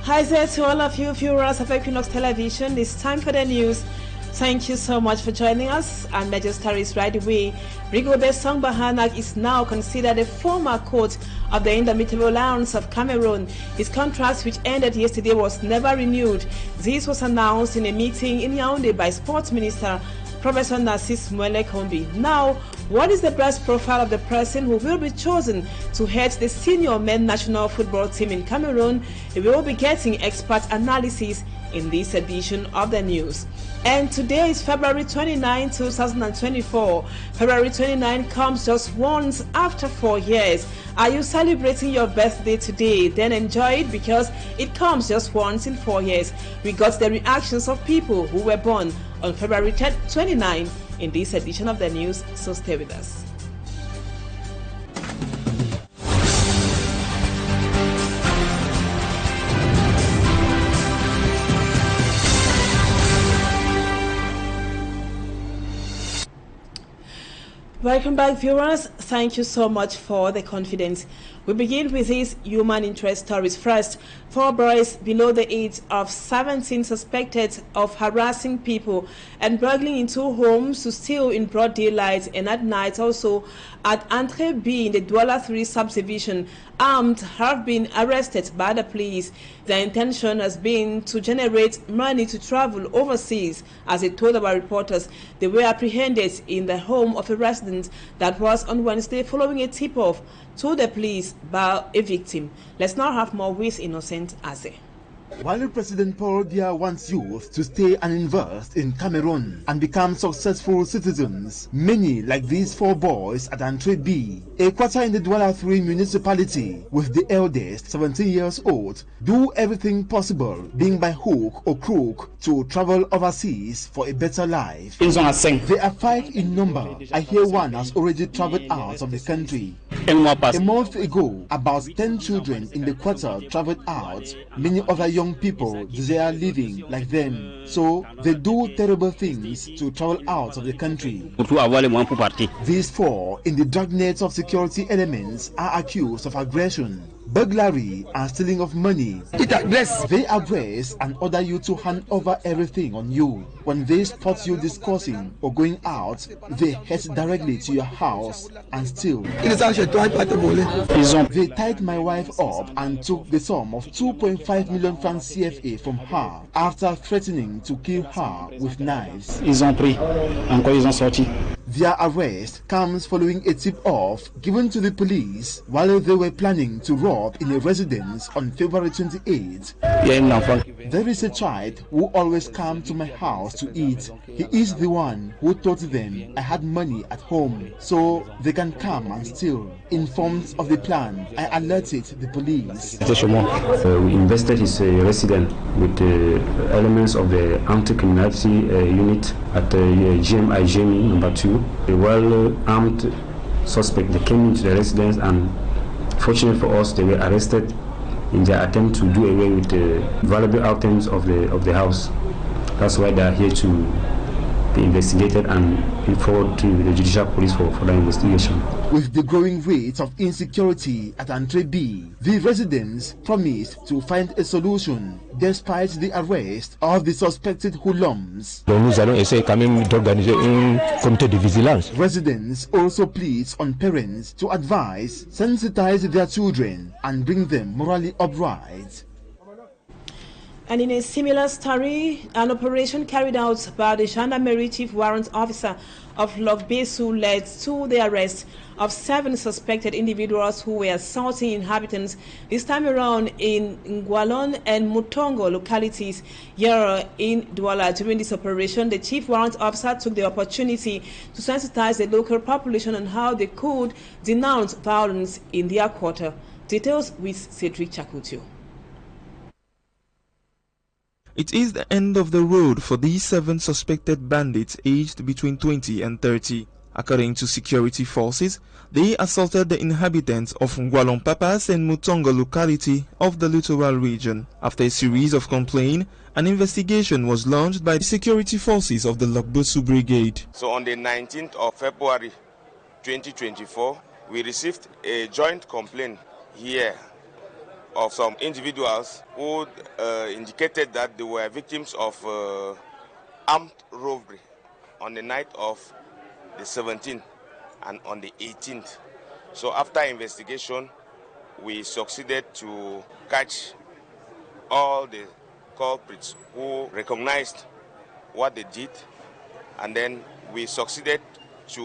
Hi there to all of you viewers of Equinoxe Television. It's time for the news. Thank you so much for joining us. And Major Stories right away. Rigobert Song Bahanak is now considered a former coach of the Indomitable Lions of Cameroon. His contract, which ended yesterday, was never renewed. This was announced in a meeting in Yaoundé by Sports Minister Professor Narcisse Mwele Kombi. Now, what is the best profile of the person who will be chosen to head the senior men national football team in Cameroon? We will be getting expert analysis in this edition of the news. And today is February 29, 2024. February 29 comes just once after 4 years. Are you celebrating your birthday today? Then enjoy it because it comes just once in 4 years. We got the reactions of people who were born on February 29 in this edition of the news, so stay with us. Welcome back, viewers. Thank you so much for the confidence. We begin with these human interest stories. First, 4 boys below the age of 17 suspected of harassing people and burgling into homes to steal in broad daylight and at night also at Entrée B in the Douala 3 subdivision. Armed have been arrested by the police. Their intention has been to generate money to travel overseas. As they told our reporters, they were apprehended in the home of a resident that was on Wednesday following a tip-off to the police by a victim. Let's now have more with Innocent Aze. While President Paul Biya wants youth to stay and invest in Cameroon and become successful citizens, many like these 4 boys at Entrée B, a quarter in the Douala 3 municipality, with the eldest 17 years old, do everything possible, being by hook or crook, to travel overseas for a better life. They are 5 in number. I hear one has already traveled out of the country. A month ago, about 10 children in the quarter traveled out. Many other young people desire living like them, so they do terrible things to travel out of the country. These 4 in the darknets of security elements are accused of aggression, burglary and stealing of money. They arrest and order you to hand over everything on you. When they spot you discussing or going out, they head directly to your house and steal. They tied my wife up and took the sum of 2.5 million francs CFA from her after threatening to kill her with knives. Their arrest comes following a tip-off given to the police while they were planning to rob in a residence on February 28. There is a child who always comes to my house to eat. He is the one who told them I had money at home, so they can come and steal. Informed of the plan, I alerted the police. We invested his residence with elements of the anti-criminality unit at GMI number 2. A well-armed suspect, they came into the residence, and fortunately for us, they were arrested in their attempt to do away with the valuable items of the house. That's why they are here to be investigated and be forwarded to the judicial police for further investigation. With the growing rate of insecurity at Entrée B, the residents promised to find a solution despite the arrest of the suspected hoodlums. Nous allons essayer quand même d'organiser un comité de vigilance. Residents also plead on parents to advise, sensitize their children and bring them morally upright. And in a similar story, an operation carried out by the Gendarmerie Chief Warrant Officer of Lokbesu led to the arrest of 7 suspected individuals who were assaulting inhabitants, this time around in Ngwalon and Mutongo localities here in Douala. During this operation, the Chief Warrant Officer took the opportunity to sensitize the local population on how they could denounce violence in their quarter. Details with Cedric Chakutio. It is the end of the road for these 7 suspected bandits aged between 20 and 30. According to security forces, they assaulted the inhabitants of Ngwalon Papas and Mutongo locality of the littoral region. After a series of complaints, an investigation was launched by the security forces of the Lokbesu Brigade. So on the 19th of February 2024, we received a joint complaint here of some individuals who indicated that they were victims of armed robbery on the night of the 17th and on the 18th. So after investigation, we succeeded to catch all the culprits who recognized what they did, and then we succeeded to